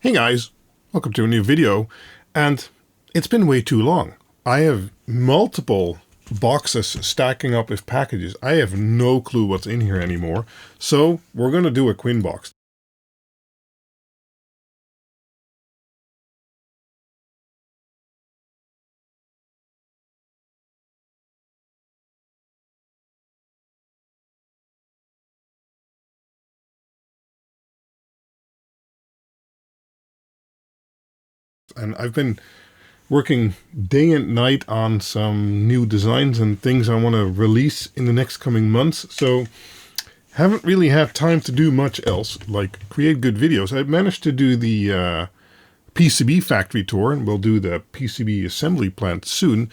Hey guys, welcome to a new video, and it's been way too long. I have multiple boxes stacking up with packages. I have no clue what's in here anymore, so we're going to do a QuinBoxed. And I've been working day and night on some new designs and things I want to release in the next coming months, so haven't really had time to do much else, like create good videos. I've managed to do the PCB factory tour, and we'll do the PCB assembly plant soon,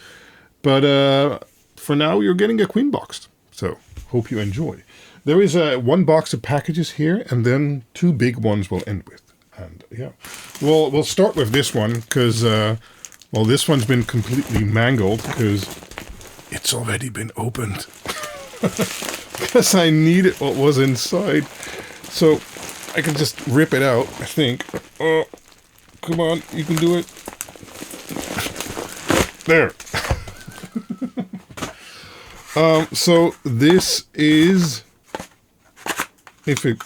but for now you're getting a QuinBoxed, so hope you enjoy. There is one box of packages here, and then two big ones we'll end with. And yeah, we'll start with this one because, well, this one's been completely mangled because it's already been opened. Because I needed what was inside. So I can just rip it out, I think. Oh, come on, you can do it. There. So this is... you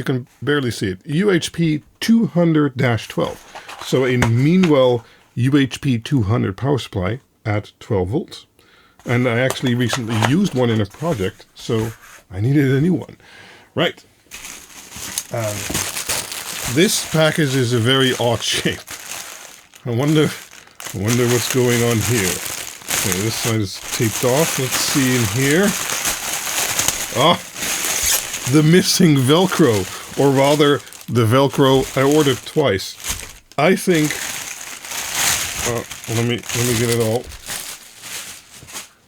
can barely see it. UHP-200-12. So a Meanwell UHP-200 power supply at 12 volts. And I actually recently used one in a project, so I needed a new one. Right. This package is a very odd shape. I wonder what's going on here. Okay, this side is taped off. Let's see in here. Ah! The missing Velcro, or rather, the Velcro I ordered twice. I think. Let me get it all.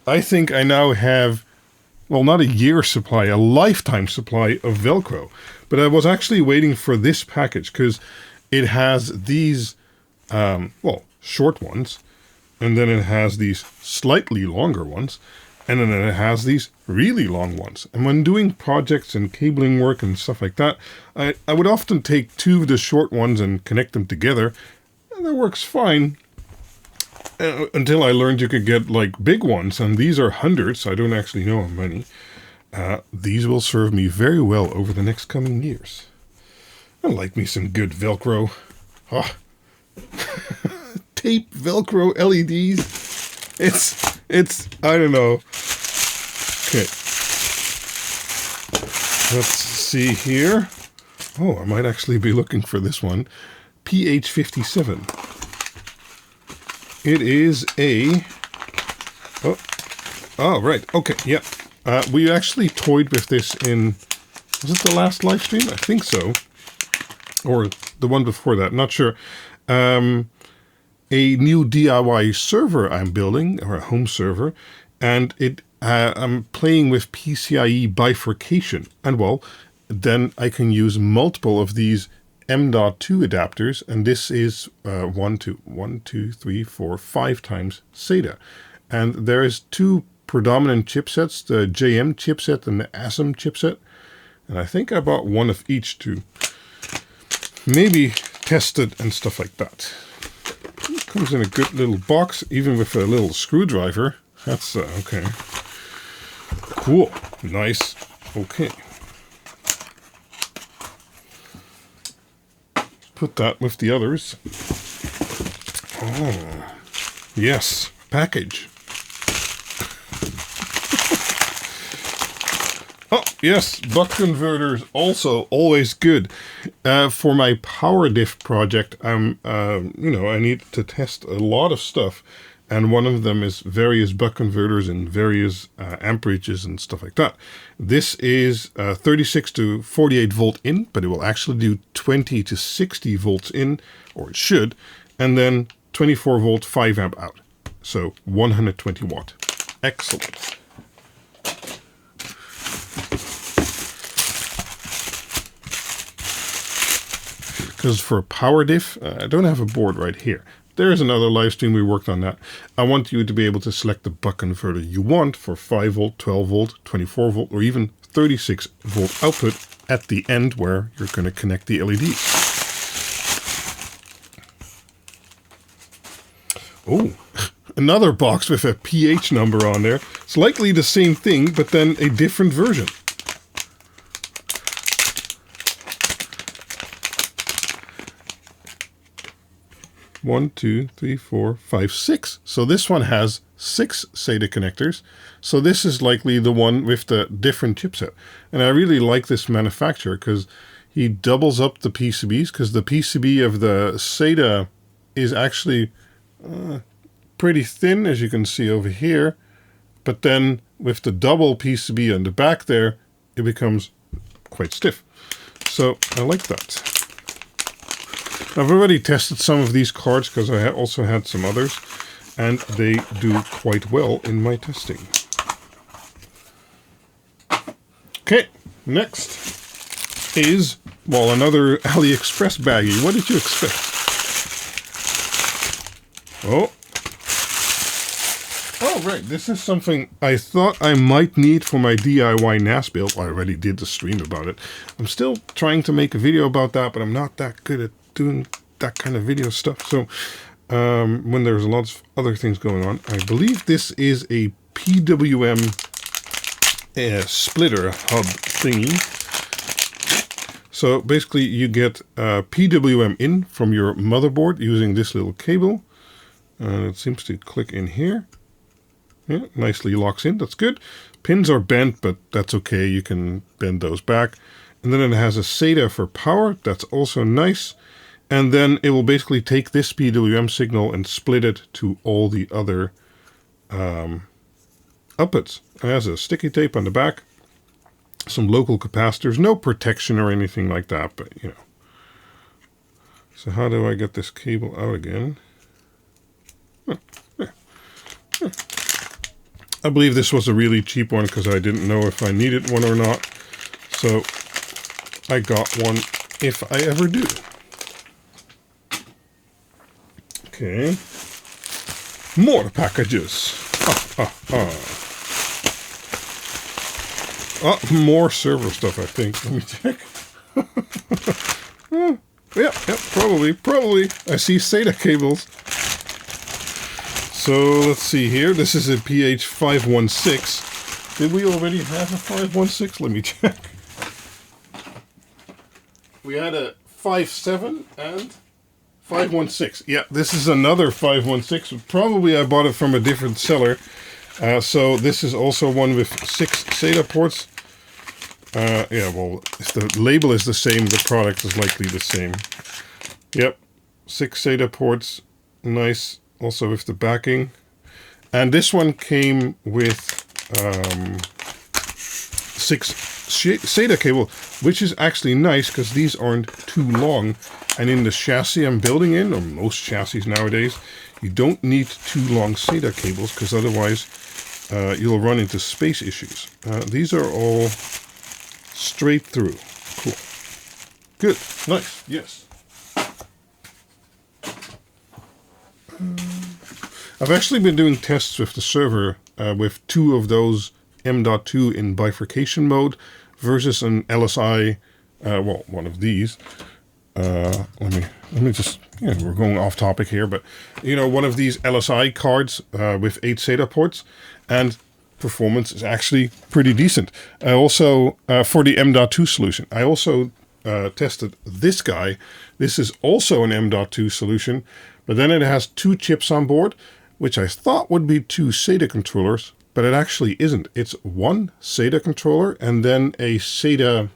I think I now have, well, not a year supply, a lifetime supply of Velcro. But I was actually waiting for this package because it has these, well, short ones, and then it has these slightly longer ones. And then it has these really long ones. And when doing projects and cabling work and stuff like that, I would often take two of the short ones and connect them together. And that works fine. Until I learned you could get like big ones. And these are hundreds. I don't actually know how many. These will serve me very well over the next coming years. I like me some good Velcro. Oh. Tape Velcro LEDs. It's, I don't know. Okay. Let's see here. Oh, I might actually be looking for this one. PH57. It is a... Oh, right. Okay, yeah. We actually toyed with this in... Was it the last live stream? I think so. Or the one before that. Not sure. A new DIY server I'm building, or a home server, and I'm playing with PCIe bifurcation. And well, then I can use multiple of these M.2 adapters, and this is 5 times SATA. And there is two predominant chipsets, the JM chipset and the ASM chipset. And I think I bought one of each to maybe test it and stuff like that. It comes in a good little box, even with a little screwdriver. That's okay. Cool. Nice. Okay. Put that with the others. Oh, yes. Package. Oh, yes. Buck-Converters also always good. For my power diff project, I need to test a lot of stuff. And one of them is various Buck-Converters and various amperages and stuff like that. This is 36 to 48 volt in, but it will actually do 20 to 60 volts in, or it should, and then 24 volt 5 amp out. So 120 watt. Excellent. Because for power diff, I don't have a board right here. There's another live stream, we worked on that. I want you to be able to select the Buck-Converter you want for 5 volt, 12 volt, 24 volt, or even 36 volt output at the end where you're going to connect the LEDs. Oh, another box with a pH number on there. It's likely the same thing, but then a different version. One, two, three, four, five, six. So this one has 6 SATA connectors. So this is likely the one with the different chipset. And I really like this manufacturer because he doubles up the PCBs, because the PCB of the SATA is actually pretty thin, as you can see over here. But then with the double PCB on the back there, it becomes quite stiff. So I like that. I've already tested some of these cards because I also had some others, and they do quite well in my testing. Okay, next is, well, another Aliexpress baggie. What did you expect? Oh, right, this is something I thought I might need for my DIY NAS build. I already did the stream about it. I'm still trying to make a video about that, but I'm not that good at doing that kind of video stuff. So when there's lots of other things going on, I believe this is a PWM splitter hub thingy. So basically you get PWM in from your motherboard using this little cable. It seems to click in here. Yeah, nicely locks in. That's good. Pins are bent, but that's okay. You can bend those back. And then it has a SATA for power. That's also nice. And then it will basically take this PWM signal and split it to all the other outputs. It has a sticky tape on the back, some local capacitors, no protection or anything like that, but you know. So how do I get this cable out again? I believe this was a really cheap one because I didn't know if I needed one or not. So I got one if I ever do. Okay, more packages. More server stuff, I think. Let me check. Yeah, probably. I see SATA cables. So let's see here. This is a PH516. Did we already have a 516? Let me check. We had a 5.7 and 516. Yeah, this is another 516. Probably I bought it from a different seller. So this is also one with 6 SATA ports. Yeah, well, if the label is the same, the product is likely the same. Yep, 6 SATA ports. Nice. Also with the backing. And this one came with 6 SATA cable, which is actually nice because these aren't too long. And in the chassis I'm building in, or most chassis nowadays, you don't need too long SATA cables because otherwise you'll run into space issues. These are all straight through. Cool. Good. Nice. Yes. I've actually been doing tests with the server with 2 of those M.2 in bifurcation mode versus an LSI, well, one of these. Let me just, yeah, we're going off topic here, but you know, one of these LSI cards with 8 SATA ports, and performance is actually pretty decent. I also, for the M.2 solution, I also tested this guy. This is also an M.2 solution, but then it has 2 chips on board, which I thought would be 2 SATA controllers, but it actually isn't. It's 1 SATA controller and then a SATA,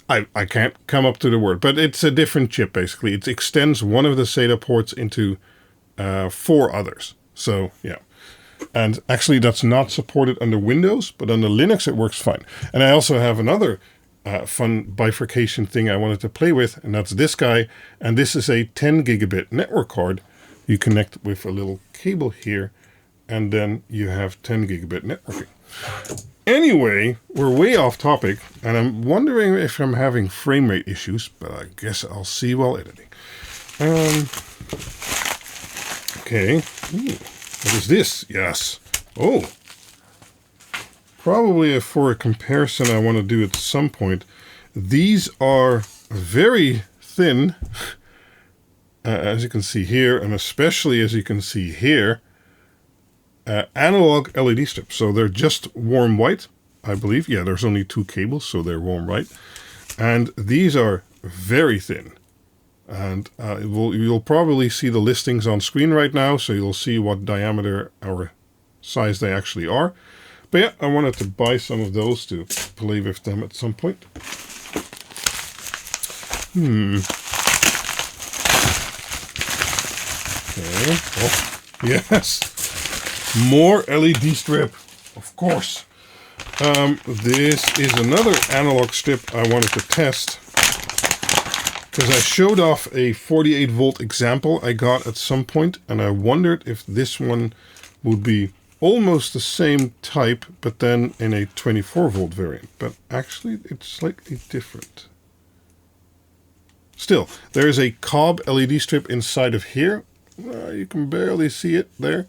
I can't come up to the word, but it's a different chip basically. It extends one of the SATA ports into 4 others. So yeah. And actually that's not supported under Windows, but under Linux it works fine. And I also have another fun bifurcation thing I wanted to play with, and that's this guy. And this is a 10 gigabit network card. You connect with a little cable here, and then you have 10 gigabit networking. Anyway, we're way off topic, and I'm wondering if I'm having frame rate issues, but I guess I'll see while editing. Okay. Ooh, what is this? Yes. Oh. Probably for a comparison I want to do at some point. These are very thin, as you can see here, and especially as you can see here, analog LED strips. So they're just warm white, I believe. Yeah, there's only 2 cables, so they're warm white. And these are very thin. And you'll probably see the listings on screen right now, so you'll see what diameter or size they actually are. But yeah, I wanted to buy some of those to play with them at some point. Okay. Oh, yes. More LED strip, of course. This is another analog strip I wanted to test, because I showed off a 48 volt example I got at some point, and I wondered if this one would be almost the same type, but then in a 24 volt variant. But actually, it's slightly different. Still, there is a cob LED strip inside of here. You can barely see it there.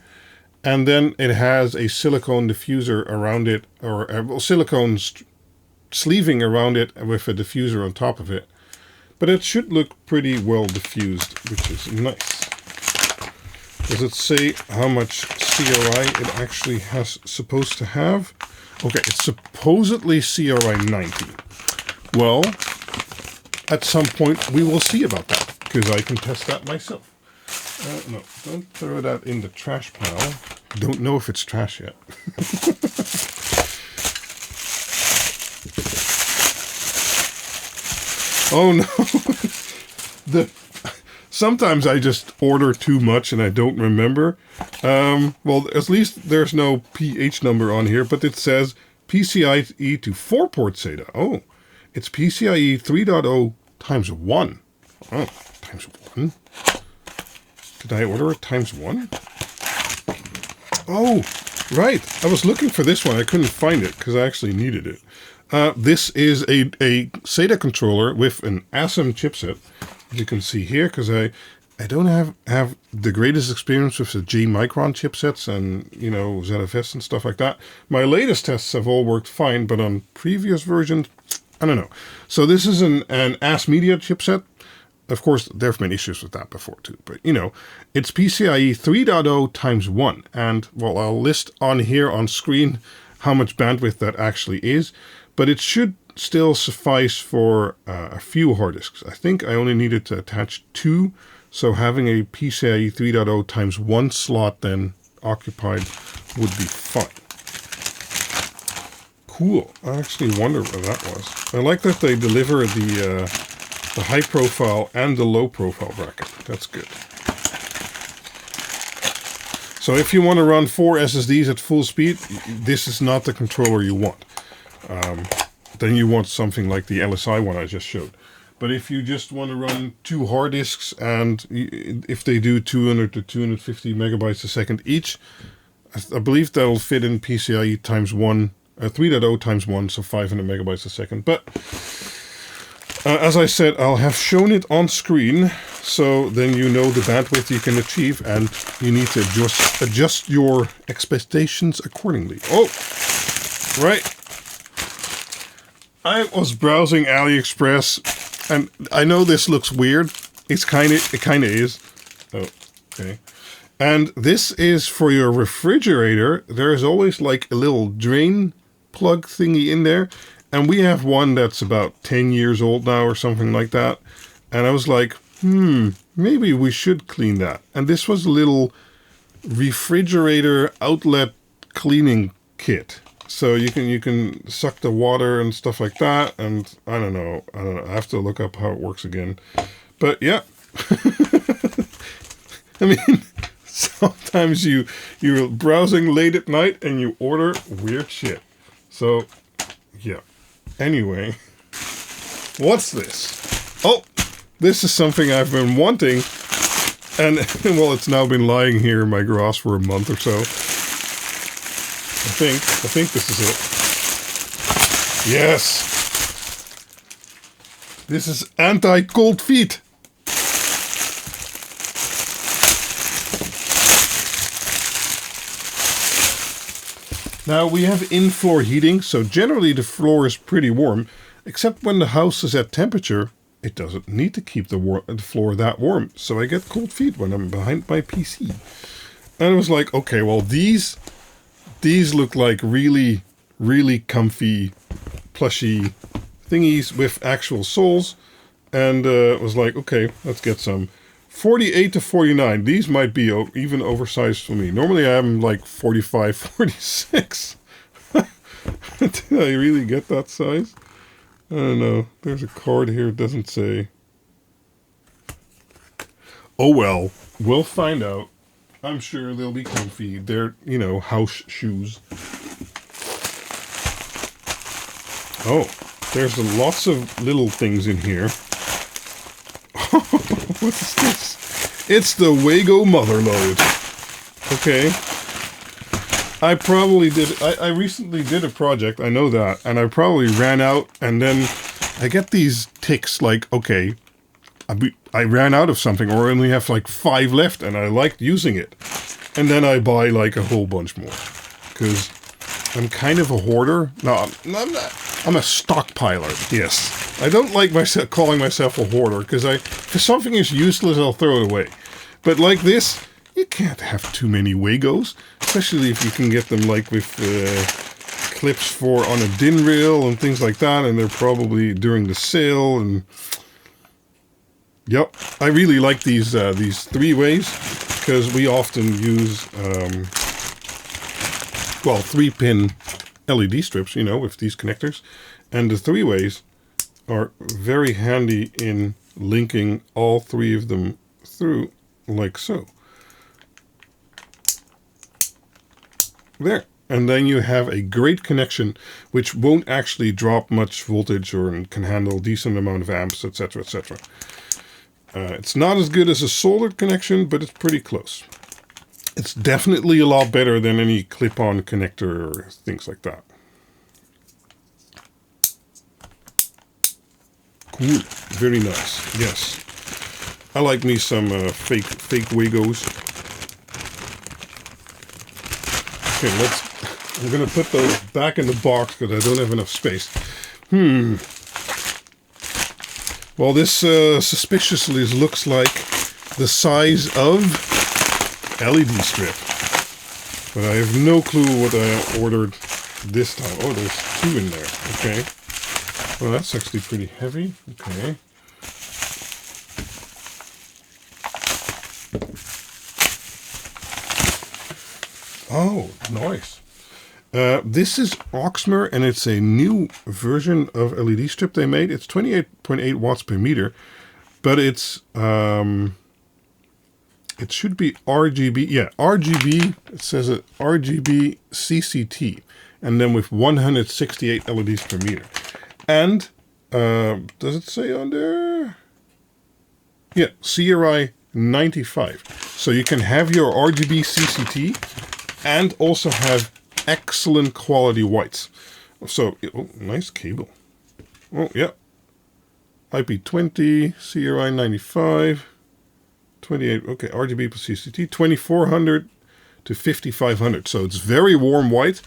And then it has a silicone diffuser around it, or silicone sleeving around it with a diffuser on top of it. But it should look pretty well diffused, which is nice. Does it say how much CRI it actually has supposed to have? Okay, it's supposedly CRI 90. Well, at some point we will see about that, because I can test that myself. No, don't throw that in the trash pile. Don't know if it's trash yet. Oh no. Sometimes I just order too much and I don't remember. Well, at least there's no PH number on here, but it says PCIe to 4-port SATA. Oh, it's PCIe 3.0 times 1. Oh, times 1? Did I order it times 1? Oh, right. I was looking for this one. I couldn't find it because I actually needed it. This is a SATA controller with an ASM chipset, as you can see here, because I don't have the greatest experience with the G-Micron chipsets and, you know, ZFS and stuff like that. My latest tests have all worked fine, but on previous versions, I don't know. So this is an AS Media chipset. Of course, there have been issues with that before too, but you know, it's PCIe 3.0 times 1. And well, I'll list on here on screen how much bandwidth that actually is, but it should still suffice for a few hard disks. I think I only needed to attach 2, so having a PCIe 3.0 times 1 slot then occupied would be fine. Cool. I actually wonder what that was. I like that they deliver the high profile and the low profile bracket. That's good. So if you want to run 4 SSDs at full speed, this is not the controller you want. Then you want something like the LSI one I just showed. But if you just want to run 2 hard disks, and if they do 200 to 250 megabytes a second each, I believe that'll fit in PCIe times 1, 3.0 times 1, so 500 megabytes a second. But as I said, I'll have shown it on screen, so then you know the bandwidth you can achieve, and you need to adjust your expectations accordingly. Oh, right. I was browsing Aliexpress, and I know this looks weird. It kind of is. Oh, okay. And this is for your refrigerator. There is always like a little drain plug thingy in there. And we have one that's about 10 years old now or something like that. And I was like, maybe we should clean that. And this was a little refrigerator outlet cleaning kit. So you can suck the water and stuff like that. And I don't know. I have to look up how it works again. But yeah. I mean, sometimes you're browsing late at night and you order weird shit. So, yeah. Anyway, what's this? Oh, this is something I've been wanting, and well, it's now been lying here in my garage for a month or so. I think this is it. Yes! This is anti-cold feet. Now, we have in-floor heating, so generally the floor is pretty warm, except when the house is at temperature, it doesn't need to keep the floor that warm. So I get cold feet when I'm behind my PC. And I was like, okay, well, these look like really, really comfy, plushy thingies with actual soles. And it was like, okay, let's get some. 48 to 49. These might be even oversized for me. Normally I'm like 45, 46. Did I really get that size? I don't know. There's a card here. It doesn't say. Oh well. We'll find out. I'm sure they'll be comfy. They're, you know, house shoes. Oh, there's lots of little things in here. What is this? It's the WAGO motherload. Okay. I probably did. I recently did a project. I know that. And I probably ran out. And then I get these ticks like, okay, I ran out of something, or I only have like 5 left and I liked using it. And then I buy like a whole bunch more. Because I'm kind of a hoarder. No, I'm not. I'm a stockpiler. Yes. I don't like calling myself a hoarder, because if something is useless, I'll throw it away. But like this, you can't have too many WAGOs, especially if you can get them like with clips for on a DIN rail and things like that, and they're probably during the sale. And yep, I really like these 3-ways, because we often use 3-pin LED strips, you know, with these connectors, and the 3-ways are very handy in linking all 3 of them through, like so. There. And then you have a great connection, which won't actually drop much voltage or can handle a decent amount of amps, etc., etc. It's not as good as a soldered connection, but it's pretty close. It's definitely a lot better than any clip-on connector or things like that. Cool. Very nice. Yes. I like me some fake WAGOs. Okay, I'm going to put those back in the box because I don't have enough space. Well, this suspiciously looks like the size of LED strip. But I have no clue what I ordered this time. Oh, there's 2 in there. Okay. Well, that's actually pretty heavy. Okay. Oh, nice. This is Auxmer, and it's a new version of LED strip they made. It's 28.8 watts per meter, but it's it should be RGB. Yeah, RGB. It says it RGB+CCT, and then with 168 LEDs per meter. And does it say on there? Yeah, CRI 95. So you can have your RGB+CCT and also have excellent quality whites. So, oh, nice cable. Oh, yeah. IP20, CRI 95, 28, okay, RGB+CCT, 2400 to 5500. So it's very warm white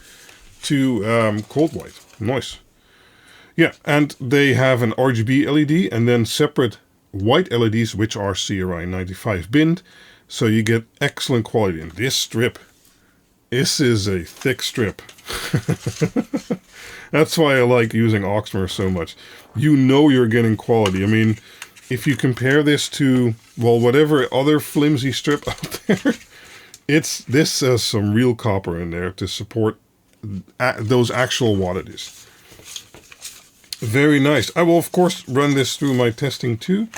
to cold white. Nice. Yeah, and they have an RGB LED and then separate white LEDs, which are CRI 95 binned. So you get excellent quality. And this strip, this is a thick strip. That's why I like using Auxmer so much. You know you're getting quality. I mean, if you compare this to, well, whatever other flimsy strip out there, this has some real copper in there to support those actual wattages. Very nice. I will, of course, run this through my testing too.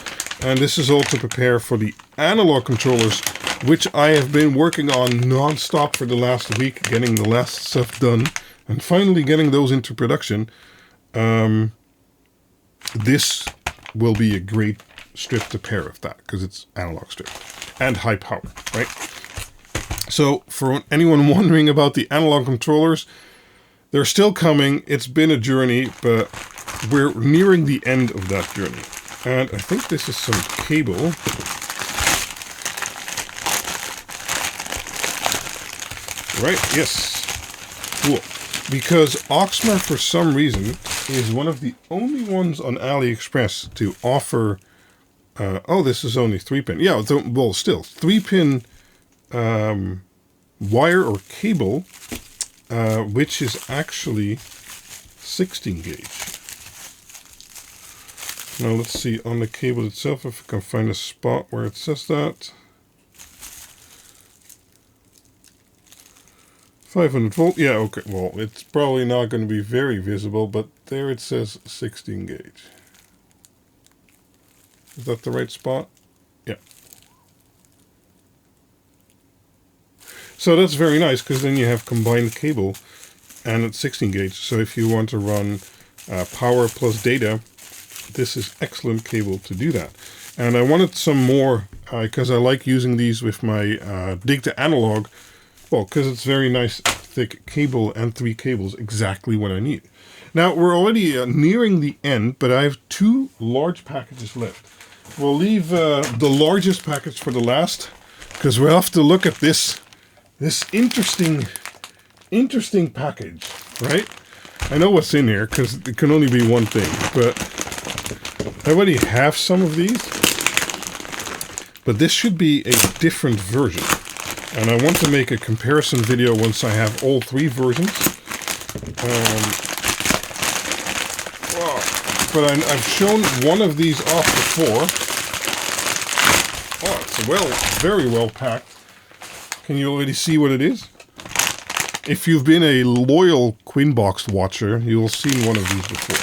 And this is all to prepare for the analog controllers, which I have been working on non-stop for the last week, getting the last stuff done, and finally getting those into production. This will be a great strip to pair with that, because it's analog strip and high power, right? So for anyone wondering about the analog controllers, they're still coming. It's been a journey, but we're nearing the end of that journey. And I think this is some cable. Right, yes. Cool. Because Auxmer, for some reason, is one of the only ones on Aliexpress to offer, oh, this is only 3-pin. Yeah, well, still, 3-pin wire or cable, which is actually 16 gauge. Now let's see on the cable itself if I can find a spot where it says that. 500 volt, yeah, okay, well, it's probably not going to be very visible, but there it says 16 gauge. Is that the right spot? Yeah. So that's very nice, because then you have combined cable, and it's 16 gauge, so if you want to run power plus data, this is excellent cable to do that. And I wanted some more, because I like using these with my dig to analog. Well, because it's very nice thick cable and 3 cables, exactly what I need. Now, we're already nearing the end, but I have 2 large packages left. We'll leave the largest package for the last, because we'll have to look at this interesting package, right? I know what's in here, because it can only be one thing, but I already have some of these. But this should be a different version. And I want to make a comparison video once I have all 3 versions. But I've shown one of these off before. Oh, it's very well packed. Can you already see what it is? If you've been a loyal QuinBoxed watcher, you'll have seen one of these before.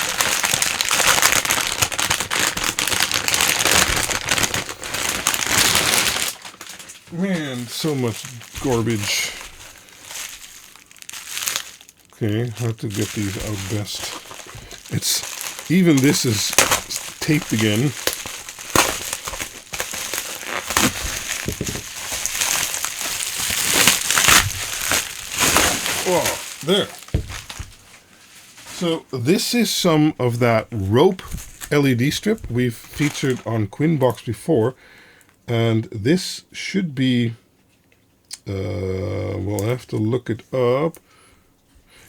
Man, so much garbage. Okay, how to get these out best. Even this is taped again. Oh, there. So this is some of that rope LED strip we've featured on QuinBoxed before. And this should be, well, I have to look it up.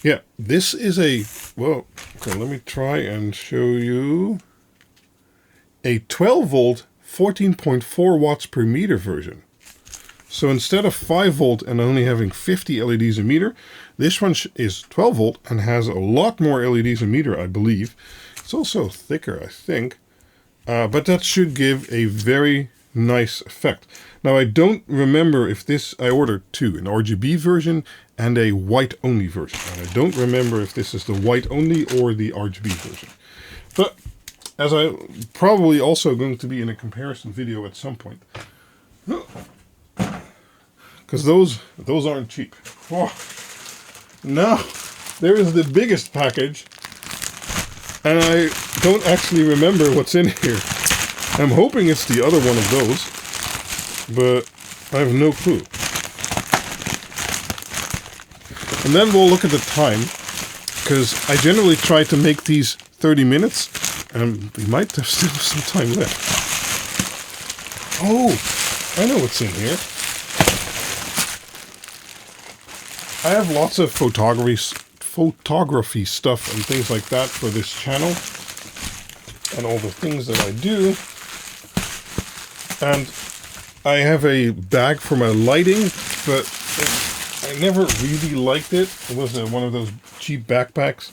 Yeah, this is a, well, okay, let me try and show you. A 12 volt, 14.4 watts per meter version. So instead of 5 volt and only having 50 LEDs a meter, this one is 12 volt and has a lot more LEDs a meter, I believe. It's also thicker, I think. But that should give a very nice effect. Now I don't remember if this, I ordered 2, an RGB version and a white only version. And I don't remember if this is the white only or the RGB version. But as I probably also going to be in a comparison video at some point. Because those aren't cheap. Oh. Now, there is the biggest package. And I don't actually remember what's in here. I'm hoping it's the other one of those, but I have no clue. And then we'll look at the time, because I generally try to make these 30 minutes, and we might have still some time left. Oh, I know what's in here. I have lots of photography stuff and things like that for this channel, and all the things that I do. And I have a bag for my lighting, but I never really liked it. It was one of those cheap backpacks.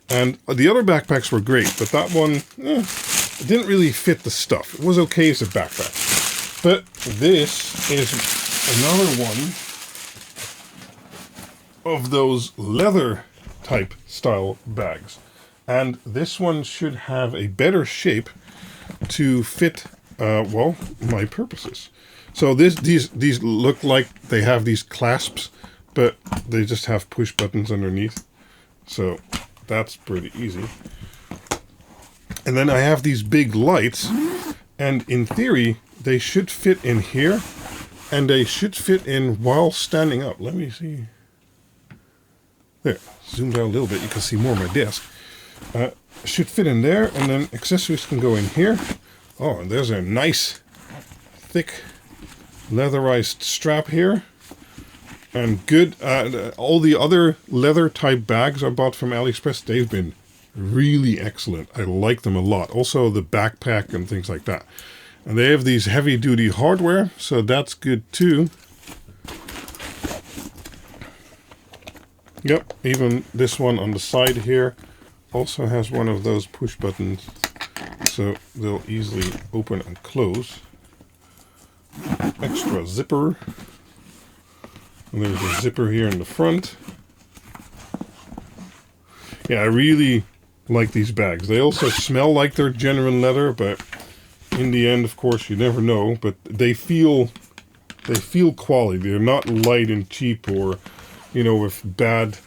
And the other backpacks were great, but that one, it didn't really fit the stuff. It was okay as a backpack. But this is another one of those leather type style bags. And this one should have a better shape to fit well, my purposes. So these look like they have these clasps, but they just have push buttons underneath. So that's pretty easy. And then I have these big lights, and in theory, they should fit in here, and they should fit in while standing up. Let me see. There, zoomed out a little bit, you can see more of my desk. Should fit in there, and then accessories can go in here. Oh, and there's a nice, thick, leatherized strap here. And good, all the other leather type bags I bought from Aliexpress, they've been really excellent. I like them a lot. Also the backpack and things like that. And they have these heavy duty hardware, so that's good too. Yep, even this one on the side here also has one of those push buttons, so they'll easily open and close. Extra zipper. And there's a zipper here in the front. Yeah, I really like these bags. They also smell like they're genuine leather, but in the end, of course, you never know. But they feel quality. They're not light and cheap, or, you know, with bad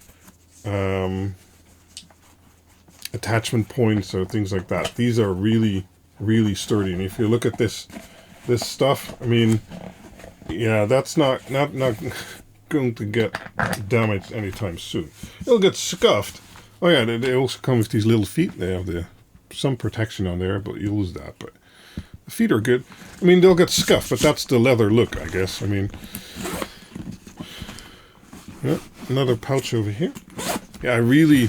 attachment points or things like that. These are really, really sturdy. And if you look at this stuff, I mean, yeah, that's not going to get damaged anytime soon. It'll get scuffed. Oh yeah, they also come with these little feet. They have some protection on there, but you lose that. But the feet are good. I mean, they'll get scuffed, but that's the leather look, I guess. I mean, yeah, another pouch over here. Yeah, I really,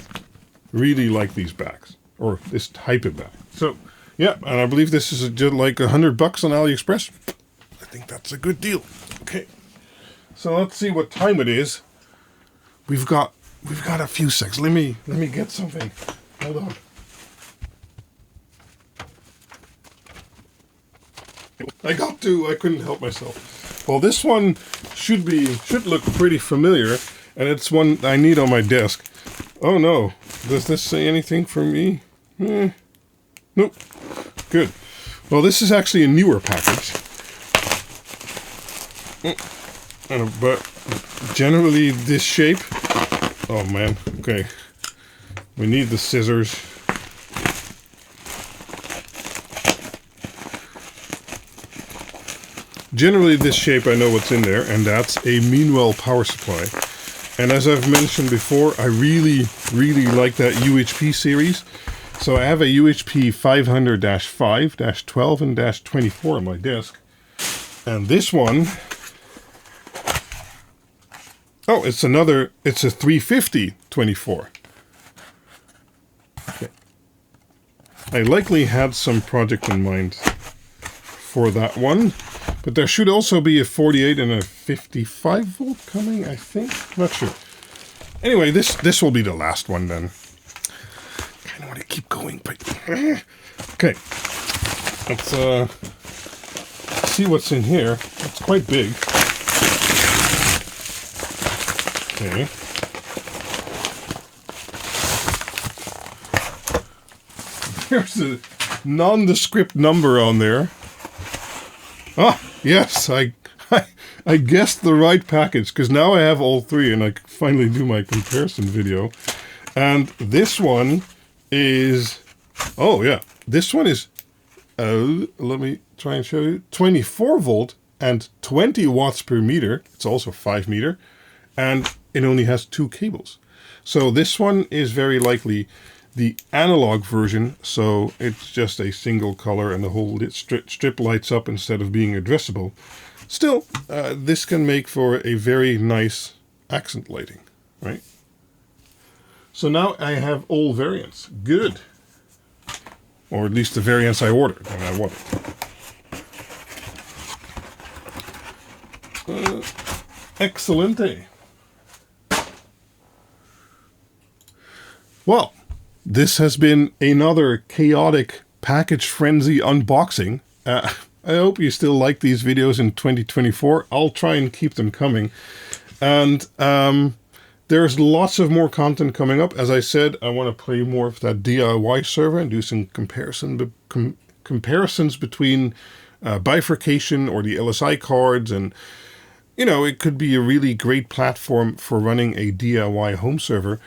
really like these bags, or this type of bag. So, yeah, and I believe this is just like $100 on Aliexpress. I think that's a good deal. Okay, so let's see what time it is. We've got a few seconds. Let me get something. Hold on. I couldn't help myself. Well, this one should look pretty familiar, and it's one I need on my desk. Oh no, does this say anything for me? Nope. Good. Well, this is actually a newer package. But generally this shape. Oh man, okay. We need the scissors. Generally this shape, I know what's in there, and that's a Meanwell power supply. And as I've mentioned before, I really, really like that UHP series. So I have a UHP 500-5-12 and -24 on my desk. And this one, oh, it's a 350-24. Okay. I likely had some project in mind for that one, but there should also be a 48 and a 55 volt coming, I think. Not sure. Anyway, this will be the last one then. Kind of want to keep going, but okay. Let's see what's in here. It's quite big. Okay. There's a nondescript number on there. Ah, yes, I guessed the right package, because now I have all three and I can finally do my comparison video. And this one is, oh yeah, this one is, let me try and show you, 24 volt and 20 watts per meter. It's also 5 meter, and it only has 2 cables. So this one is very likely the analog version, so it's just a single color and the whole strip lights up instead of being addressable. Still, this can make for a very nice accent lighting, right? So now I have all variants. Good. Or at least the variants I ordered and I wanted. Excellente. Well, this has been another chaotic package frenzy unboxing. I hope you still like these videos in 2024. I'll try and keep them coming. And there's lots of more content coming up. As I said, I want to play more of that DIY server and do some comparisons between bifurcation or the LSI cards. And, you know, it could be a really great platform for running a DIY home server.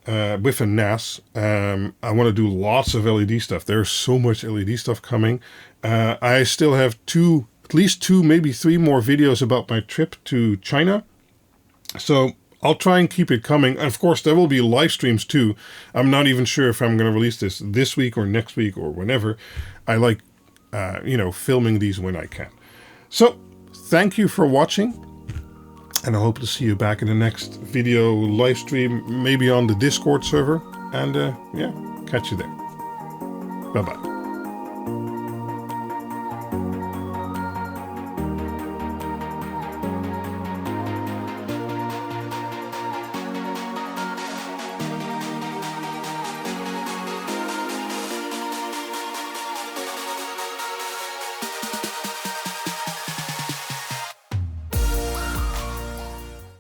With a NAS. I want to do lots of LED stuff. There's so much LED stuff coming. I still have at least two, maybe 3 more videos about my trip to China. So I'll try and keep it coming. And of course, there will be live streams too. I'm not even sure if I'm going to release this week or next week or whenever. I like, you know, filming these when I can. So thank you for watching. And I hope to see you back in the next video live stream, maybe on the Discord server. And yeah, Catch you there. Bye-bye.